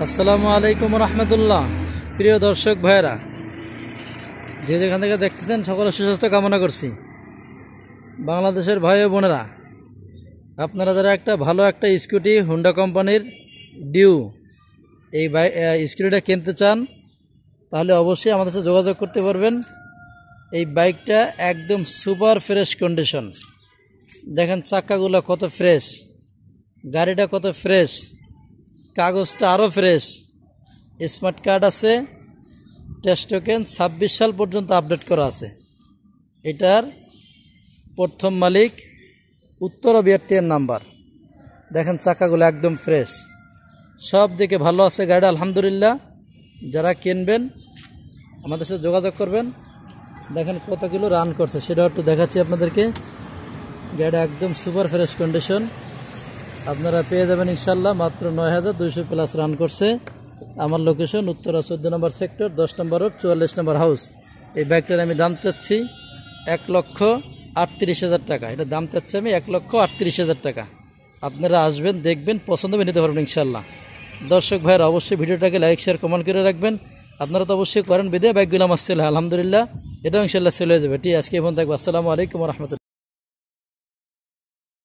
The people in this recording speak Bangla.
আসসালামু আলাইকুম রহমতুল্লাহ। প্রিয় দর্শক ভাইয়েরা, যে যেখান থেকে দেখতেছেন সকলের সুস্বাস্থ্য কামনা করছি। বাংলাদেশের ভাই ও বোনেরা, আপনারা যারা ভালো একটা স্কুটি হুন্ডা কোম্পানির ডিউ এই স্কুটিটা কিনতে চান, তাহলে অবশ্যই আমাদের সাথে যোগাযোগ করতে পারবেন। এই বাইকটা একদম সুপার ফ্রেশ কন্ডিশন। দেখেন চাক্কাগুলো কত ফ্রেশ, গাড়িটা কত ফ্রেশ, কাগজটা আরও ফ্রেশ, স্মার্ট কার্ড আছে, টেস্ট টোকেন 26 সাল পর্যন্ত আপডেট করা আছে। এটার প্রথম মালিক উত্তর বিআরটিএর নাম্বার। দেখেন চাকাগুলো একদম ফ্রেশ, সব দিকে ভালো আছে গাড়িটা আলহামদুলিল্লাহ। যারা কিনবেন আমাদের সাথে যোগাযোগ করবেন। দেখেন কত কিলো রান করছে সেটা একটু দেখাচ্ছি আপনাদেরকে। গাড়িটা একদম সুপার ফ্রেশ কন্ডিশন, আপনারা পেয়ে যাবেন ইনশাল্লাহ। মাত্র 9200 প্লাস রান করছে। আমার লোকেশন উত্তরা 14 নম্বর সেক্টর, 10 নম্বর রোড, 44 নম্বর হাউস। এই বাইকটার আমি দাম চাচ্ছি 1,38,000 টাকা। এটা দাম চাচ্ছি আমি 1,38,000 টাকা। আপনারা আসবেন, দেখবেন, পছন্দ হবে নিতে পারবেন ইনশাল্লাহ। দর্শক ভাইয়েরা, অবশ্যই ভিডিওটাকে লাইক শেয়ার কমেন্ট করে রাখবেন। আপনারা তো অবশ্যই করেন, বিদে বাইকগুলো আমার সেল হয় আলহামদুলিল্লাহ। এটাও ইনশাল্লাহ সেল হয়ে যাবে। ঠিক আজকে ফোন থাকবে। আসসালামু আলাইকুম রহমতুল্লাহ।